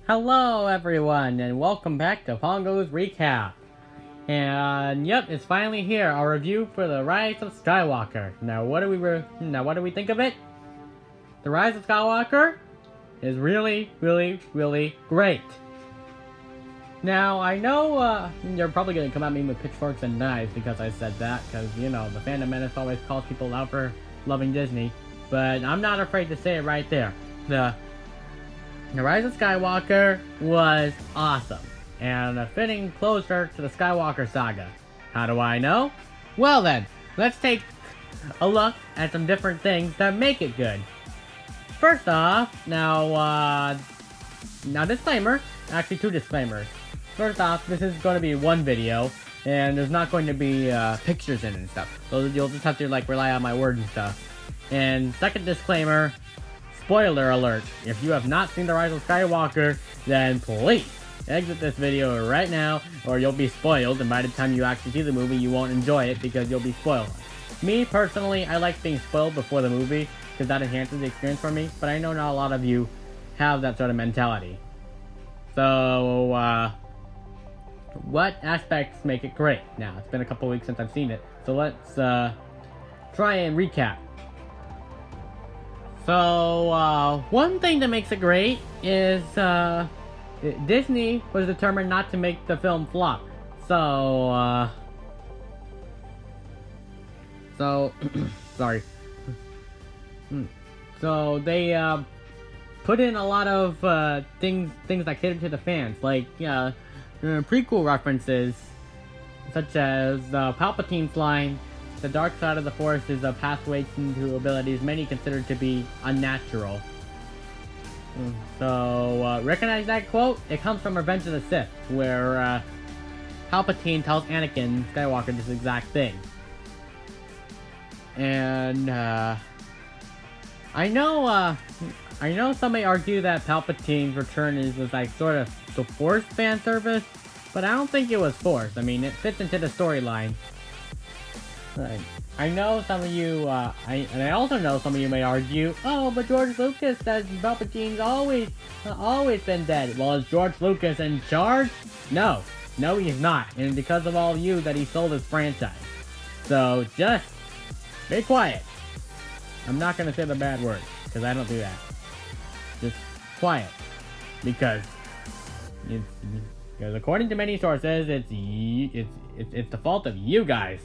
Hello everyone, and welcome back to Pongo's Recap. And yep, it's finally here, our review for The Rise of Skywalker. Now what do we think of it? The Rise of Skywalker is really, really, really great. Now, I know you're probably going to come at me with pitchforks and knives because I said that, because, you know, the Phantom Menace always calls people out for loving Disney, but I'm not afraid to say it right there. The Rise of Skywalker was awesome, and a fitting closure to the Skywalker saga. How do I know? Well then, let's take a look at some different things that make it good. First off, now disclaimer, actually two disclaimers. First off, this is going to be one video, and there's not going to be pictures in it and stuff. So you'll just have to rely on my word and stuff. And second disclaimer, spoiler alert, if you have not seen The Rise of Skywalker, then please exit this video right now, or you'll be spoiled, and by the time you actually see the movie, you won't enjoy it because you'll be spoiled. Me, personally, I like being spoiled before the movie, because that enhances the experience for me, but I know not a lot of you have that sort of mentality. So, what aspects make it great? Now, it's been a couple weeks since I've seen it, so let's try and recap. So, one thing that makes it great is, Disney was determined not to make the film flop. So, sorry. So, they, put in a lot of, things that cater to the fans, like, prequel references, such as, Palpatine's line, "The dark side of the Force is a pathway to abilities many consider to be unnatural." So, recognize that quote? It comes from Revenge of the Sith, where Palpatine tells Anakin Skywalker this exact thing. And I know some may argue that Palpatine's return was like sort of the forced fan service, but I don't think it was forced. I mean, it fits into the storyline. Right. I know some of you, I also know some of you may argue, oh, but George Lucas says Palpatine's always been dead. Well, is George Lucas in charge? No, he's not, and because of all of you that he sold his franchise. So, just be quiet. I'm not gonna say the bad word, because I don't do that. Just quiet. Because according to many sources, it's the fault of you guys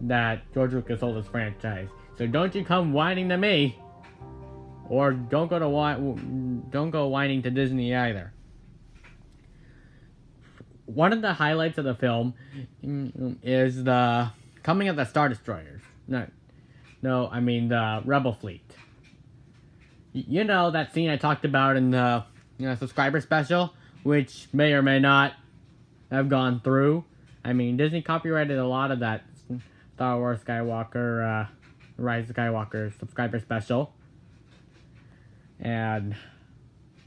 that George Lucas sold his franchise. So don't you come whining to me, or don't go whining to Disney either. One of the highlights of the film is the coming of the Star Destroyers. No, I mean the Rebel fleet. You know that scene I talked about in the subscriber special, which may or may not have gone through. I mean, Disney copyrighted a lot of that Star Wars Skywalker, Rise of Skywalker subscriber special. And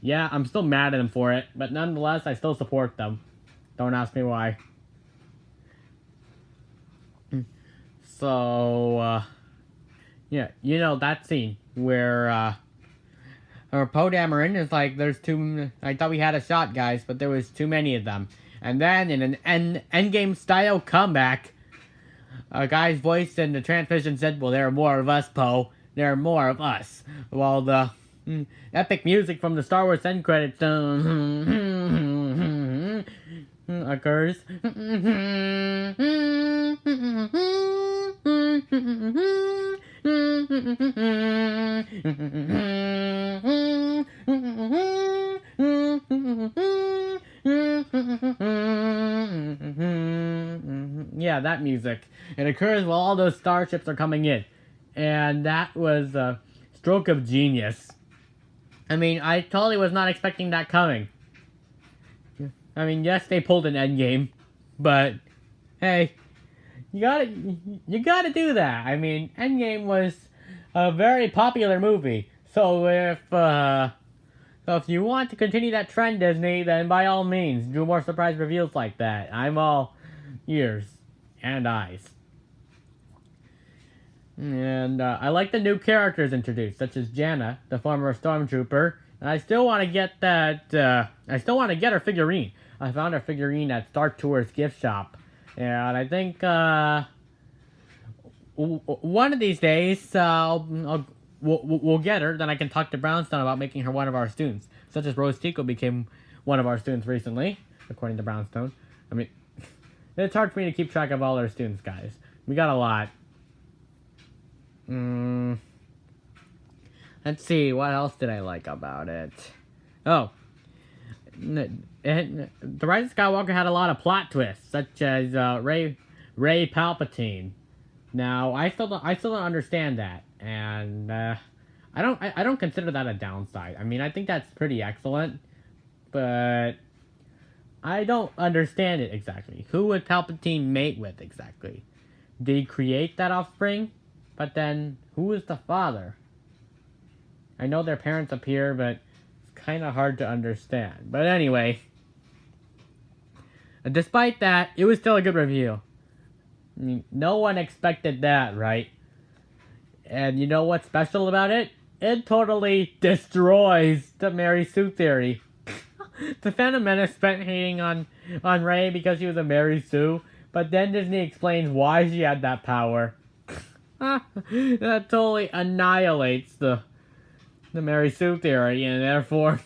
yeah, I'm still mad at them for it, but nonetheless, I still support them. Don't ask me why. So, yeah, you know that scene where, Poe Dameron is like, I thought we had a shot, guys, but there was too many of them. And then, in an endgame style comeback, a guy's voice in the transmission said, well, there are more of us, Poe. There are more of us. While the epic music from the Star Wars end credits occurs. Yeah, that music. It occurs while all those starships are coming in. And that was a stroke of genius. I mean, I totally was not expecting that coming. I mean, yes, they pulled an Endgame, but hey, you gotta do that. I mean, Endgame was a very popular movie, so if you want to continue that trend, Disney, then by all means, do more surprise reveals like that. I'm all ears and eyes. And I like the new characters introduced, such as Janna, the former stormtrooper, I still want to get that. I still want to get her figurine. I found her figurine at Star Tours gift shop, and I think one of these days we'll get her. Then I can talk to Brownstone about making her one of our students, such as Rose Tico became one of our students recently, according to Brownstone. I mean, it's hard for me to keep track of all our students, guys. We got a lot. Let's see, what else did I like about it? Oh, The Rise of Skywalker had a lot of plot twists, such as Rey Palpatine. Now, I still don't understand that, and I don't consider that a downside. I mean, I think that's pretty excellent, but I don't understand it exactly. Who would Palpatine mate with exactly? Did he create that offspring? But then, who is the father? I know their parents appear, but it's kind of hard to understand. But anyway, despite that, it was still a good review. I mean, no one expected that, right? And you know what's special about it? It totally destroys the Mary Sue theory. The Phantom Menace spent hating on Rey because she was a Mary Sue, but then Disney explains why she had that power. That totally annihilates the Mary Sue theory, and therefore,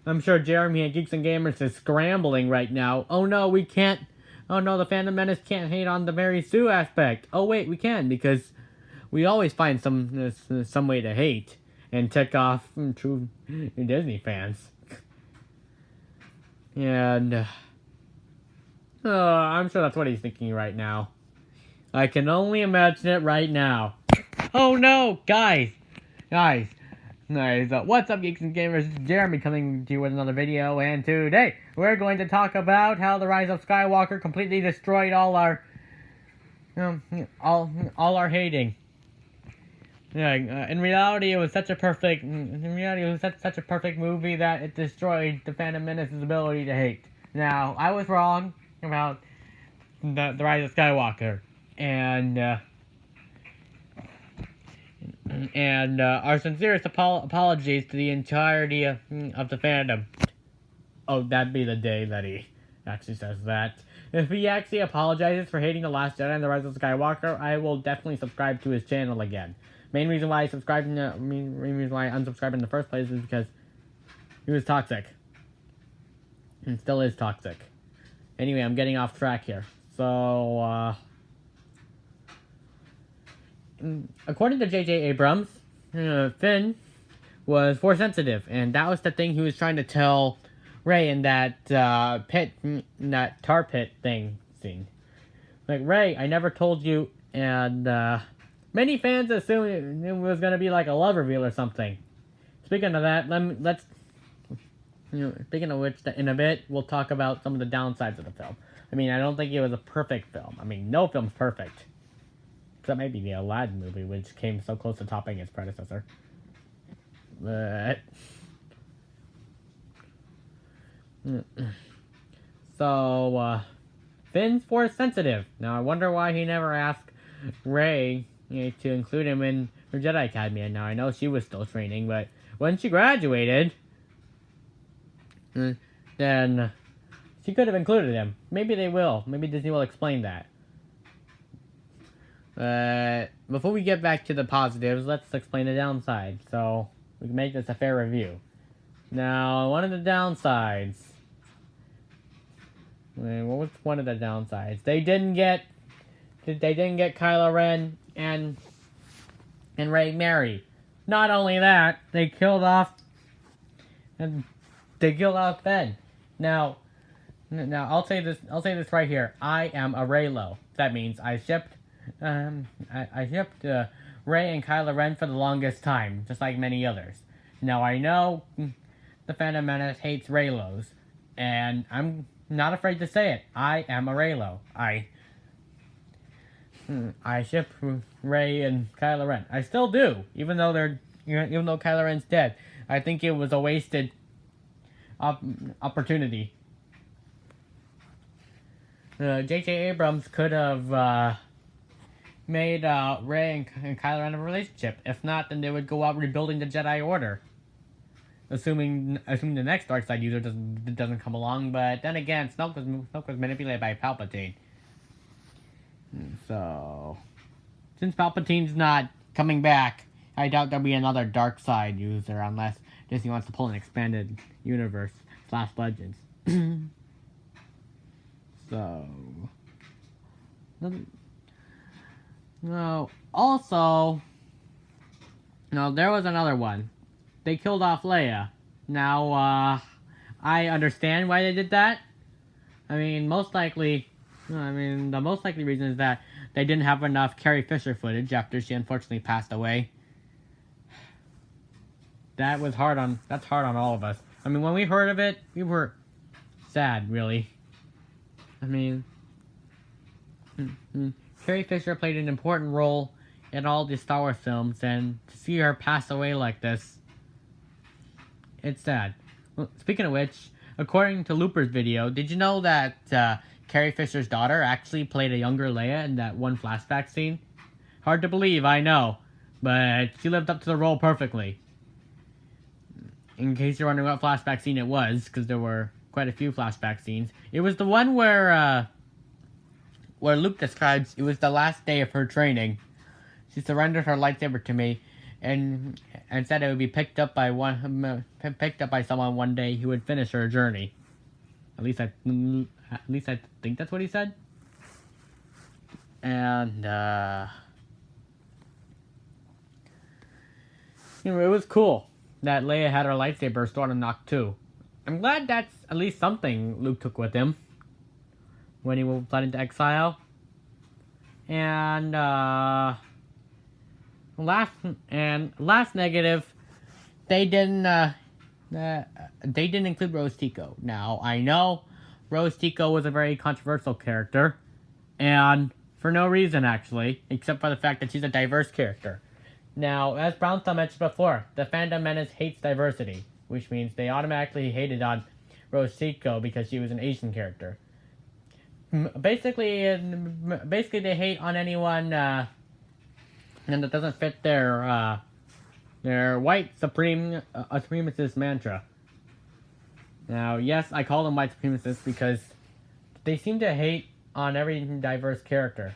I'm sure Jeremy at Geeks and Gamers is scrambling right now. Oh no, we can't. Oh no, the Phantom Menace can't hate on the Mary Sue aspect. Oh wait, we can, because we always find some way to hate and tick off true Disney fans. And I'm sure that's what he's thinking right now. I can only imagine it right now. Oh no, guys. What's up, Geeks and Gamers? This is Jeremy coming to you with another video, and today we're going to talk about how the Rise of Skywalker completely destroyed all our hating. Yeah, in reality, it was such a perfect. Such a perfect movie that it destroyed the Phantom Menace's ability to hate. Now, I was wrong about the Rise of Skywalker, and our sincerest apologies to the entirety of the fandom. Oh, that'd be the day that he actually says that. If he actually apologizes for hating The Last Jedi and The Rise of Skywalker, I will definitely subscribe to his channel again. Main reason why I unsubscribed in the first place is because he was toxic. And still is toxic. Anyway, I'm getting off track here. So, according to J.J. Abrams, Finn was force sensitive, and that was the thing he was trying to tell Rey in that tar pit thing scene. Like, Rey, I never told you, and many fans assumed it was going to be like a love reveal or something. Speaking of that, speaking of which, in a bit, we'll talk about some of the downsides of the film. I mean, I don't think it was a perfect film. I mean, no film's perfect. Except maybe the Aladdin movie, which came so close to topping its predecessor. But so, Finn's force sensitive. Now, I wonder why he never asked Rey to include him in her Jedi Academy. And now, I know she was still training, but when she graduated, then she could have included him. Maybe they will. Maybe Disney will explain that. Before we get back to the positives, let's explain the downside, so we can make this a fair review. Now, one of the downsides. What was one of the downsides? They didn't get Kylo Ren and Rey married. Not only that, they killed off Ben. Now I'll say this right here. I am a Reylo. That means I shipped Rey and Kylo Ren for the longest time, just like many others. Now, I know the Phantom Menace hates Reylos, and I'm not afraid to say it. I am a Reylo. I ship Rey and Kylo Ren. I still do, even though Kylo Ren's dead. I think it was a wasted opportunity. J.J. Abrams could have made Rey and Kylo Ren a relationship. If not, then they would go out rebuilding the Jedi Order. assuming the next dark side user doesn't come along. But then again, Snoke was manipulated by Palpatine. So, since Palpatine's not coming back, I doubt there'll be another dark side user unless Disney wants to pull an expanded universe / Legends. So, no. Also, no, there was another one. They killed off Leia. Now, I understand why they did that. I mean, the most likely reason is that they didn't have enough Carrie Fisher footage after she unfortunately passed away. That's hard on all of us. I mean, when we heard of it, we were sad, really. I mean, Carrie Fisher played an important role in all the Star Wars films, and to see her pass away like this, it's sad. Well, speaking of which, according to Looper's video, did you know that Carrie Fisher's daughter actually played a younger Leia in that one flashback scene? Hard to believe, I know, but she lived up to the role perfectly. In case you're wondering what flashback scene it was, because there were quite a few flashback scenes, it was the one where Luke describes it was the last day of her training. She surrendered her lightsaber to me, and said it would be picked up by someone one day who would finish her journey. At least I think that's what he said. And it was cool that Leia had her lightsaber stored in Noct 2. I'm glad that's at least something Luke took with him when he fled into exile. And last negative, they didn't include Rose Tico. Now, I know Rose Tico was a very controversial character, and for no reason actually, except for the fact that she's a diverse character. Now, as Brownstone mentioned before, the Fandom Menace hates diversity, which means they automatically hated on Rose Tico because she was an Asian character. Basically they hate on anyone that doesn't fit their white supremacist mantra. Now, yes, I call them white supremacists because they seem to hate on every diverse character.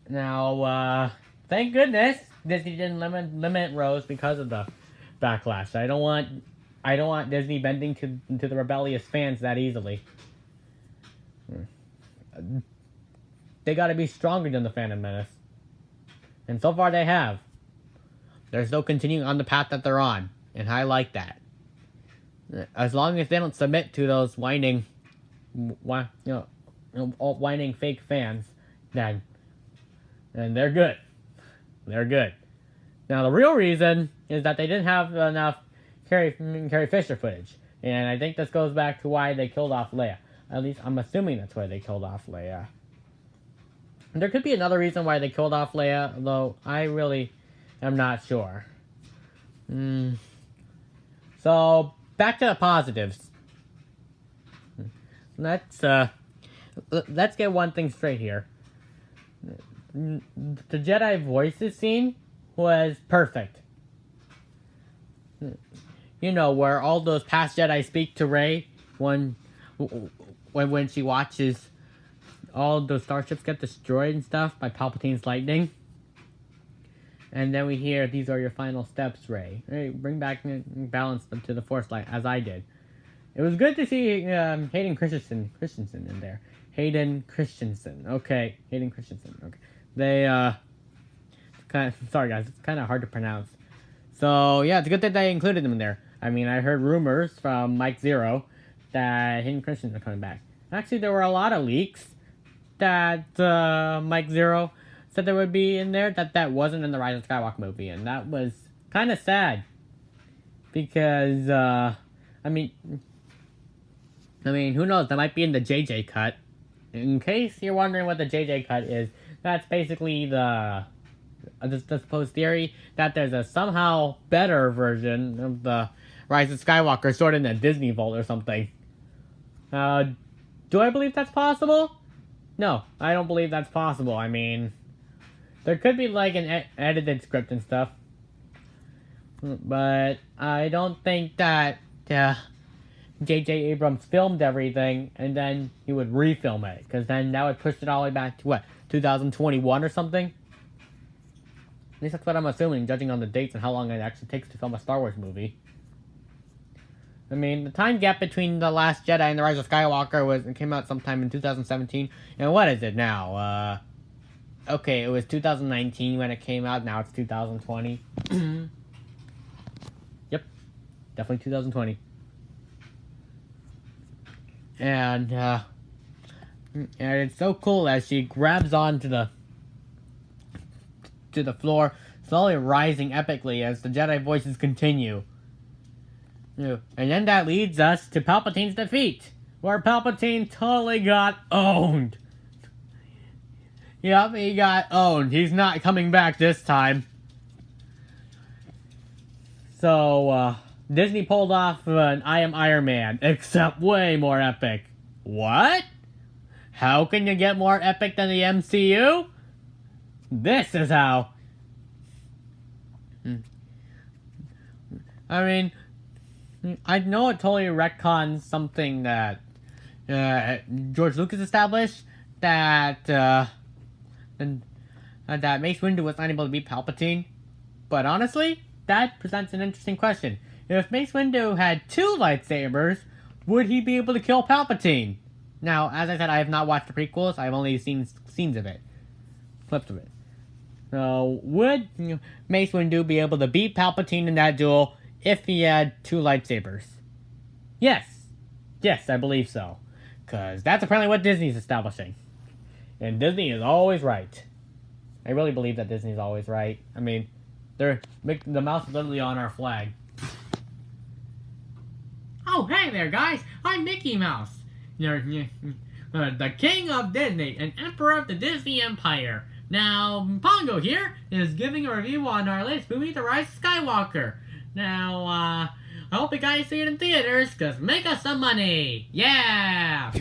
Now, thank goodness Disney didn't limit Rose because of the backlash. I don't want Disney bending to the rebellious fans that easily. They gotta be stronger than the Phantom Menace. And so far they have. There's no continuing on the path that they're on. And I like that. As long as they don't submit to those whining fake fans, then they're good. They're good. Now the real reason is that they didn't have enough Carrie Fisher footage. And I think this goes back to why they killed off Leia. At least I'm assuming that's why they killed off Leia. There could be another reason why they killed off Leia, though I really am not sure. So, back to the positives. Let's get one thing straight here. The Jedi voices scene was perfect. You know, where all those past Jedi speak to Rey when she watches all those starships get destroyed and stuff by Palpatine's lightning. And then we hear, "These are your final steps, Rey." Hey, bring back and balance them to the Force light, as I did. It was good to see Hayden Christensen in there. Hayden Christensen. Okay. They, sorry guys, it's kind of hard to pronounce. So, yeah, it's a good that they included them in there. I mean, I heard rumors from Mike Zero that Hayden Christensen are coming back. Actually, there were a lot of leaks that Mike Zero said there would be in there that wasn't in the Rise of Skywalker movie, and that was kind of sad. Because, I mean, who knows, that might be in the JJ cut. In case you're wondering what the JJ cut is, that's basically the supposed theory that there's a somehow better version of the Rise of Skywalker stored in a Disney vault or something. Do I believe that's possible? No, I don't believe that's possible. I mean, there could be like an edited script and stuff. But I don't think that J.J. Abrams filmed everything and then he would refilm it, because then that would push it all the way back to what, 2021 or something? At least that's what I'm assuming, judging on the dates and how long it actually takes to film a Star Wars movie. I mean, the time gap between The Last Jedi and The Rise of Skywalker it came out sometime in 2017. And what is it now? Okay, it was 2019 when it came out. Now it's 2020. Yep, definitely 2020. And it's so cool as she grabs onto the floor, slowly rising epically as the Jedi voices continue. And then that leads us to Palpatine's defeat, where Palpatine totally got owned. Yep, he got owned. He's not coming back this time. So, Disney pulled off an I Am Iron Man, except way more epic. What? How can you get more epic than the MCU? This is how. I mean, I know it totally retcons something that George Lucas established, that Mace Windu was not able to beat Palpatine. But honestly, that presents an interesting question. If Mace Windu had 2 lightsabers, would he be able to kill Palpatine? Now, as I said, I have not watched the prequels. I've only seen scenes of it. Clips of it. So, would Mace Windu be able to beat Palpatine in that duel if he had 2 lightsabers? Yes. Yes, I believe so. Because that's apparently what Disney's establishing. And Disney is always right. I really believe that Disney's always right. I mean, the mouse is literally on our flag. Oh, hey there, guys! I'm Mickey Mouse. The king of Disney and emperor of the Disney Empire. Now, Pongo here is giving a review on our latest movie, The Rise of Skywalker. Now, I hope you guys see it in theaters, because make us some money! Yeah!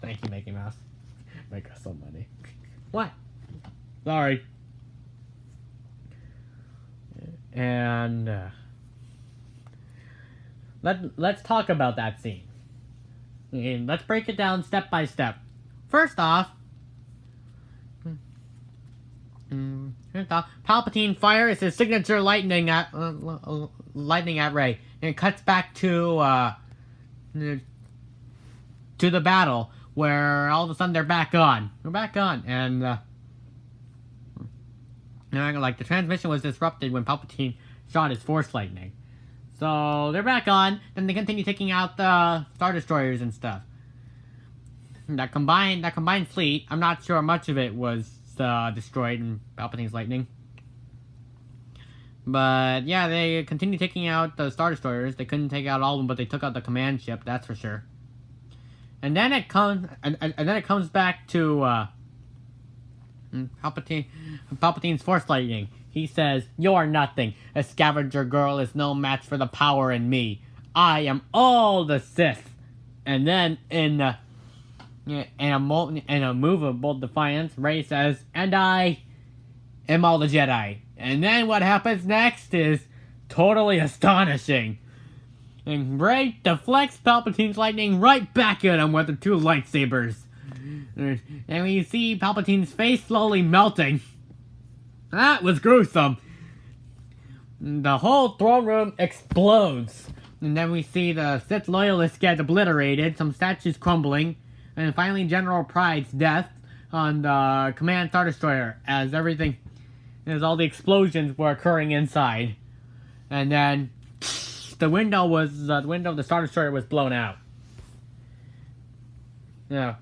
Thank you, Mickey Mouse. Make us some money. What? Sorry. And, let's talk about that scene. And let's break it down step by step. First off, Palpatine fires his signature lightning at Rey, and it cuts back to the battle, where all of a sudden they're back on. We're back on, and like the transmission was disrupted when Palpatine shot his Force lightning. So they're back on, and they continue taking out the Star Destroyers and stuff. That combined fleet, I'm not sure how much of it was destroyed in Palpatine's lightning. But yeah, they continue taking out the Star Destroyers. They couldn't take out all of them, but they took out the command ship, that's for sure. And then it comes back to Palpatine's Force lightning. He says, "You're nothing. A scavenger girl is no match for the power in me. I am all the Sith." And then in a move of bold defiance, Rey says, "And I am all the Jedi." And then what happens next is totally astonishing. And Rey deflects Palpatine's lightning right back at him with the 2 lightsabers. And we see Palpatine's face slowly melting. That was gruesome. The whole throne room explodes. And then we see the Sith loyalists get obliterated, some statues crumbling, and finally General Pride's death on the Command Star Destroyer, as all the explosions were occurring inside. And then the window of the Star Destroyer was blown out. Yeah.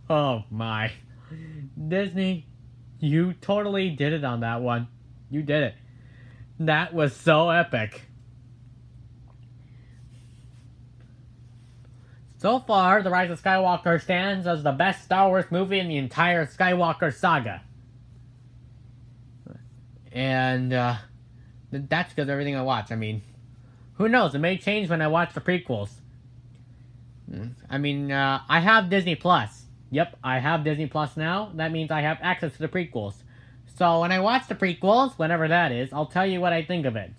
Oh my. Disney, you totally did it on that one. You did it. That was so epic. So far, The Rise of Skywalker stands as the best Star Wars movie in the entire Skywalker saga. And that's because of everything I watch. I mean, who knows? It may change when I watch the prequels. I mean, I have Disney Plus. Yep, I have Disney Plus now. That means I have access to the prequels. So when I watch the prequels, whenever that is, I'll tell you what I think of it.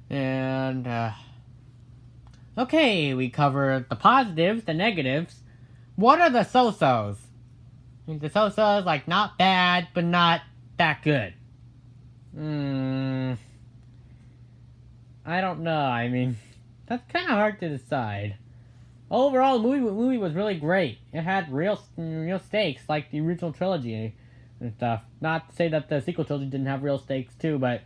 And, okay, we covered the positives, the negatives. What are the so-sos? The so-sos, like, not bad, but not that good. I don't know. I mean, that's kind of hard to decide. Overall, the movie was really great. It had real stakes, like the original trilogy and stuff. Not to say that the sequel trilogy didn't have real stakes too, but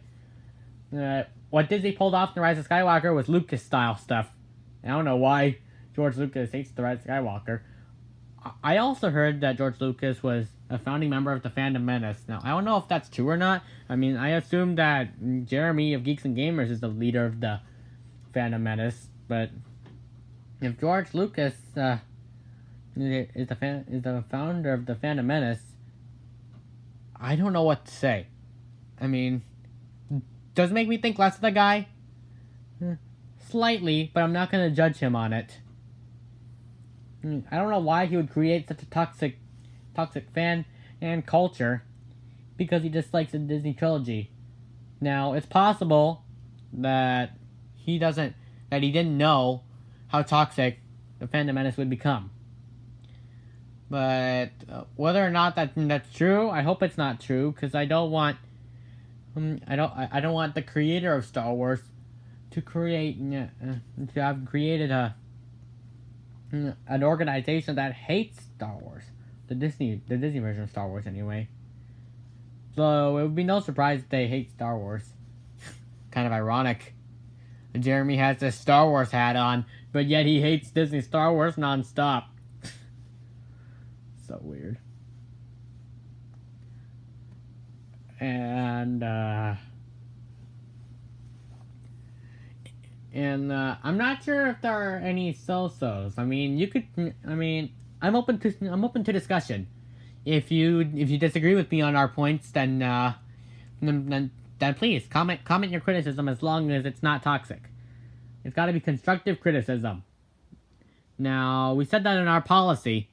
what Disney pulled off in The Rise of Skywalker was Lucas-style stuff. I don't know why George Lucas hates The Rise of Skywalker. I also heard that George Lucas was a founding member of the Phantom Menace. Now, I don't know if that's true or not. I mean, I assume that Jeremy of Geeks and Gamers is the leader of the Phantom Menace, but if George Lucas is the founder of the Phantom Menace, I don't know what to say. I mean, does it make me think less of the guy? Slightly, but I'm not going to judge him on it. I don't know why he would create such a toxic fan and culture, because he dislikes the Disney trilogy. Now, it's possible that he didn't know how toxic the Phantom Menace would become. But whether or not that's true, I hope it's not true, because I don't want the creator of Star Wars to have created an organization that hates Star Wars, the Disney version of Star Wars anyway. So it would be no surprise if they hate Star Wars. Kind of ironic. Jeremy has this Star Wars hat on, but yet he hates Disney Star Wars nonstop. So weird. And I'm not sure if there are any so-sos. I mean, I'm open to discussion. If you disagree with me on our points, then please comment your criticism, as long as it's not toxic. It's got to be constructive criticism. Now, we said that in our policy,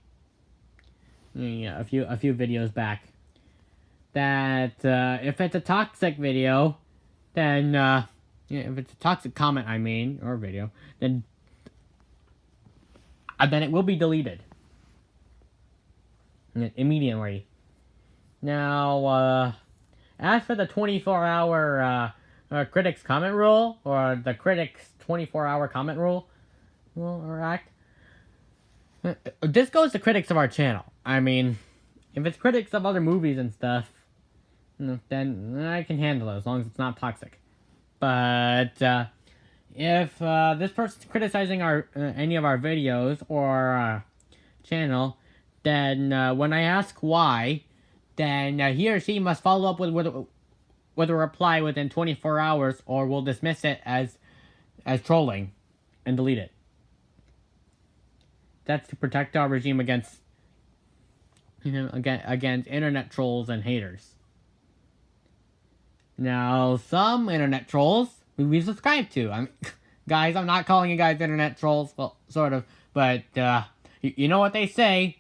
a few videos back, that if it's a toxic video, then if it's a toxic comment, or video, then it will be deleted immediately. Now, as for the 24-hour critics comment rule, or the critics 24-hour comment rule or act, this goes to critics of our channel. I mean, if it's critics of other movies and stuff, then I can handle it as long as it's not toxic. But if this person's criticizing any of our videos or channel, then when I ask why, then he or she must follow up with a reply within 24 hours, or we'll dismiss it as trolling and delete it. That's to protect our regime against internet trolls and haters. Now, some internet trolls we subscribe to. Guys, I'm not calling you guys internet trolls. Well, sort of, but you know what they say.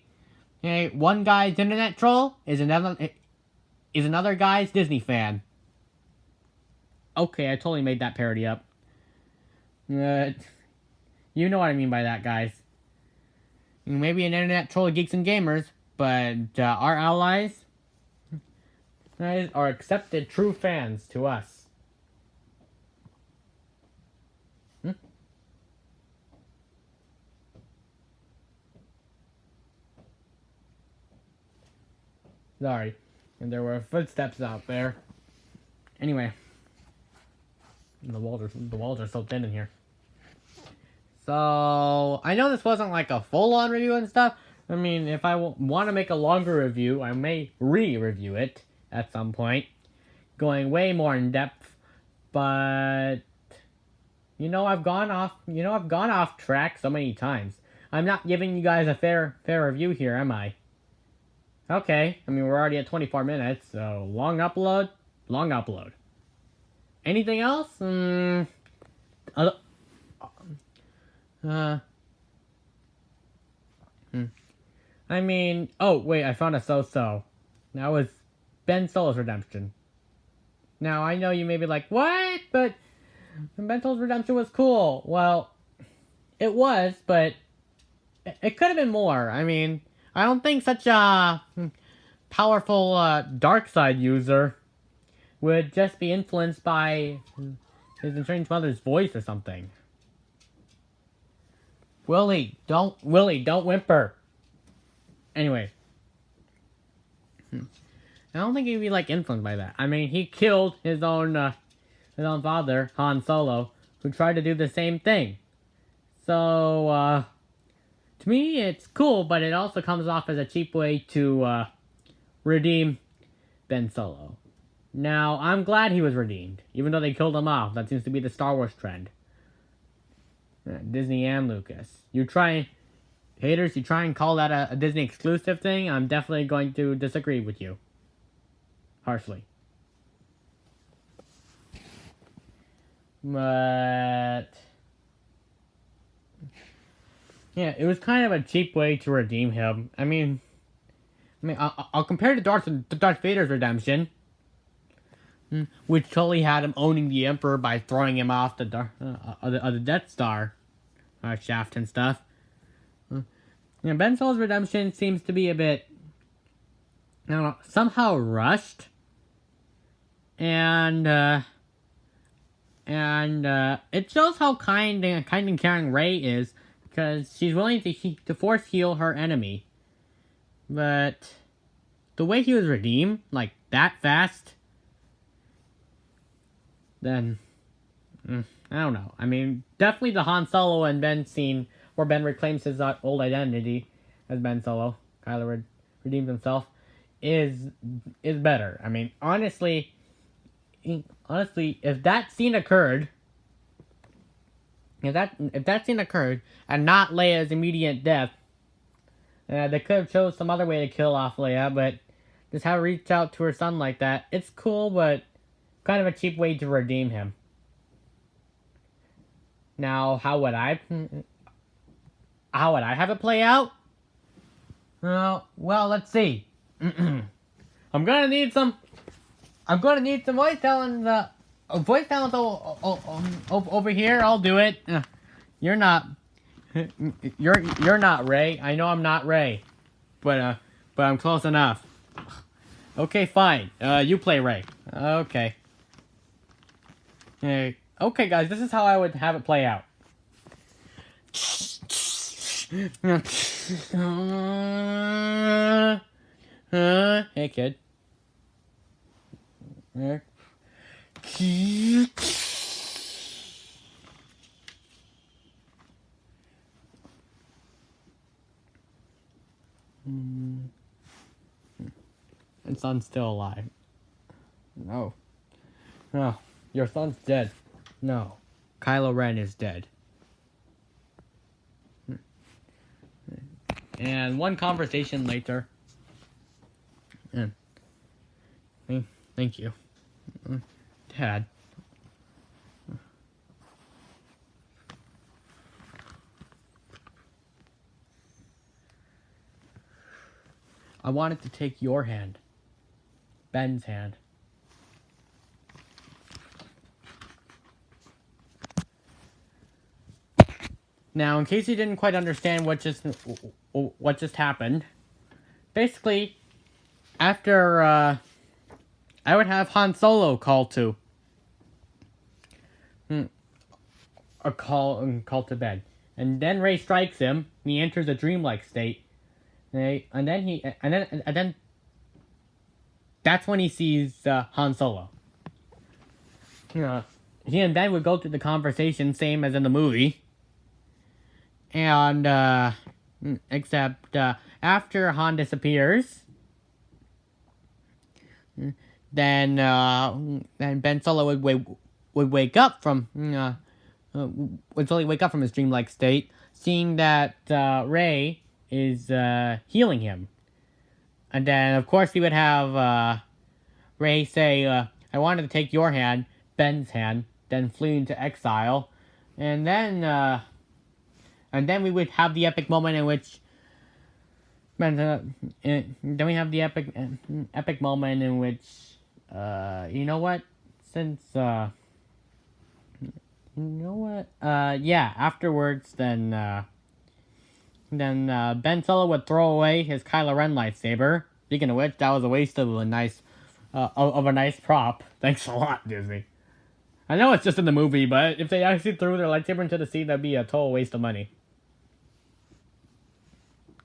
Okay, one guy's internet troll is another guy's Disney fan. Okay, I totally made that parody up. You know what I mean by that, guys. Maybe an internet troll of Geeks and Gamers, but our allies are accepted true fans to us. Sorry. And there were footsteps out there. Anyway. The walls are so thin in here. So, I know this wasn't like a full-on review and stuff. I mean, if I want to make a longer review, I may re-review it at some point, going way more in depth. But I've gone off track so many times. I'm not giving you guys a fair review here, am I? Okay, I mean, we're already at 24 minutes, so long upload. Anything else? I I mean, oh wait, I found a so-so. That was Ben Solo's redemption. Now I know you may be like, what? But Ben Solo's redemption was cool. Well, it was, but it could have been more. I mean, I don't think such a powerful dark side user would just be influenced by his estranged mother's voice or something. Willie, don't whimper. Anyway, I don't think he'd be like influenced by that. I mean, he killed his own father, Han Solo, who tried to do the same thing. So, to me, it's cool, but it also comes off as a cheap way to redeem Ben Solo. Now, I'm glad he was redeemed, even though they killed him off. That seems to be the Star Wars trend. Disney and Lucas. Haters, you try and call that a Disney exclusive thing, I'm definitely going to disagree with you. Harshly. But yeah, it was kind of a cheap way to redeem him. I mean, I'll compare to Darth Vader's redemption, which totally had him owning the Emperor by throwing him off the Death Star shaft and stuff. Ben Solo's redemption seems to be a bit, I don't know, somehow rushed, and it shows how kind and caring Rey is, because she's willing to force heal her enemy. But the way he was redeemed, like that fast, then I don't know. I mean, definitely the Han Solo and Ben scene where Ben reclaims his old identity as Ben Solo, Kylo redeems himself, is better. I mean, honestly, if that scene occurred, and not Leia's immediate death, they could have chose some other way to kill off Leia, but just have her reach out to her son like that. It's cool, but kind of a cheap way to redeem him. Now, how would I have it play out? Well, let's see. I'm gonna need some voice talent. Voice talent over here. I'll do it. You're not Rey. I know I'm not Rey, but I'm close enough. Okay, fine. You play Rey. Okay. Okay, guys. This is how I would have it play out. Hey, kid. And son's still alive. No. No. Your son's dead. No. Kylo Ren is dead. And one conversation later. Thank you. Dad. I wanted to take your hand. Ben's hand. Now, in case you didn't quite understand what just happened, basically, after I would have Han Solo call to to bed, and then Rey strikes him, and he enters a dreamlike state, and then that's when he sees Han Solo. He and Ben would go through the conversation, same as in the movie. And, except, after Han disappears, then Ben Solo would wake up from, would slowly wake up from his dreamlike state, seeing that, Rey is, healing him. And then, of course, he would have, Rey say, I wanted to take your hand, Ben's hand, then flee into exile. And then we would have the epic moment in which But then we have the epic moment in which, you know what? Since you know what? Yeah. Afterwards, then Ben Solo would throw away his Kylo Ren lightsaber. Speaking of which, that was a waste of a nice, of a nice prop. Thanks a lot, Disney. I know it's just in the movie, but if they actually threw their lightsaber into the sea, that'd be a total waste of money.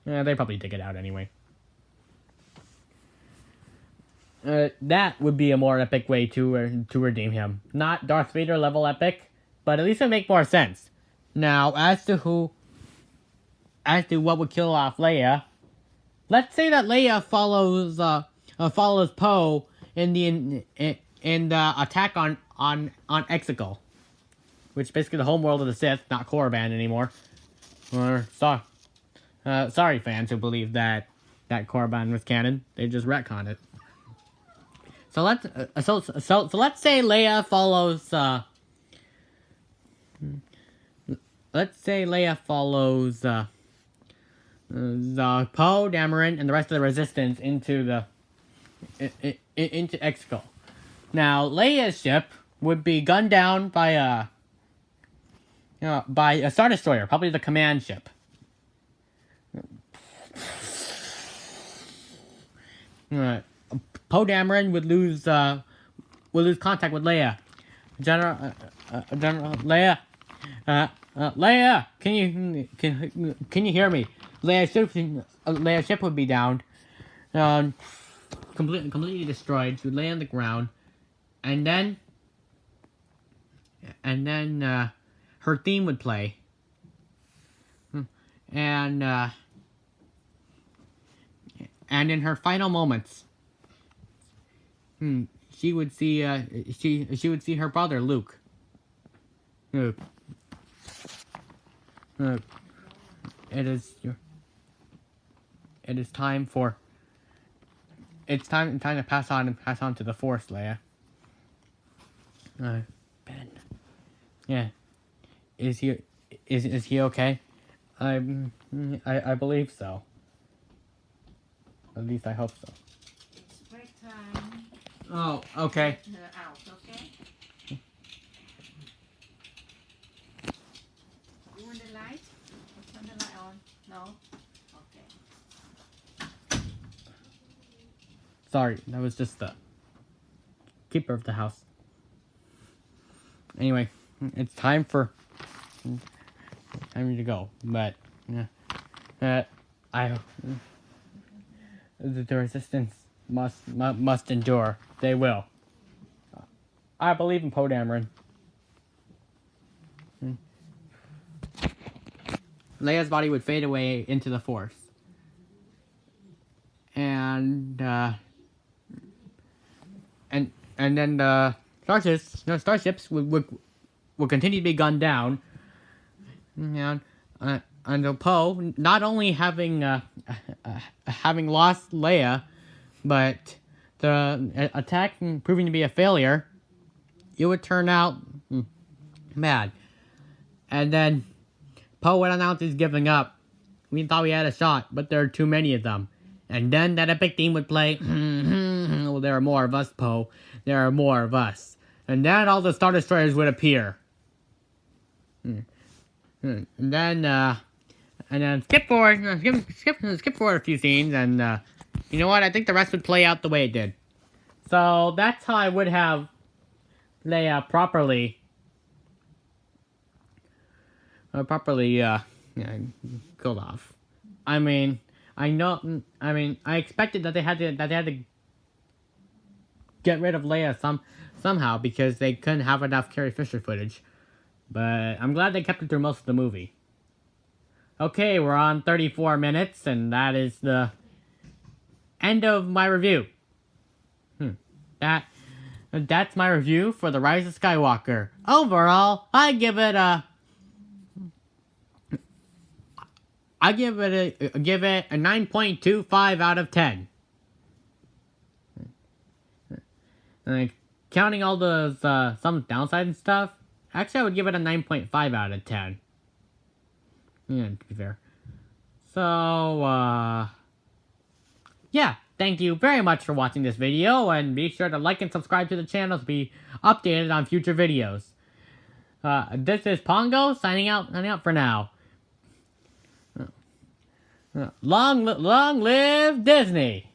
Yeah, they probably take it out anyway. That would be a more epic way to redeem him. Not Darth Vader level epic, but at least it would make more sense. Now, as to what would kill off Leia, let's say that Leia follows Poe in the attack on Exegol, which is basically the homeworld of the Sith, not Korriban anymore. Sorry, fans who believe that Korriban was canon. They just retconned it. So let's say Leia follows. Let's say Leia follows the Poe, Dameron, and the rest of the Resistance into Exegol. Now Leia's ship would be gunned down by a Star Destroyer, probably the command ship. Poe Dameron would lose contact with Leia. General Leia, Leia, can you hear me? Leia's ship would be downed, completely destroyed. She would lay on the ground, and then her theme would play, and in her final moments, she would see her brother Luke. It is time to pass on to the Force, Leia. Ben. Yeah. Is he okay? I believe so. At least I hope so. It's break time. Oh, okay. Get her out, okay? You want the light? Turn the light on. No? Okay. Sorry, that was just the keeper of the house. Anyway, it's time to go. But the Resistance must endure. They will. I believe in Poe Dameron. Leia's body would fade away into the Force, and then the starships would continue to be gunned down, and until Poe, not only having lost Leia, but the attack proving to be a failure, it would turn out bad, and then Poe would announce he's giving up. We thought we had a shot, but there are too many of them. And then that epic theme would play. Well, there are more of us, Poe. There are more of us. And then all the Star Destroyers would appear. And then skip forward a few scenes, and you know what? I think the rest would play out the way it did. So that's how I would have Leia properly killed off. I expected that they had to get rid of Leia somehow because they couldn't have enough Carrie Fisher footage. But I'm glad they kept it through most of the movie. Okay, we're on 34 minutes, and that is the end of my review. That's my review for The Rise of Skywalker. Overall, I give it a 9.25 out of 10. Like, counting all those some downside and stuff, actually I would give it a 9.5 out of 10. Yeah, to be fair. So yeah, thank you very much for watching this video, and be sure to like and subscribe to the channel to be updated on future videos. This is Pongo signing out for now. Long live Disney!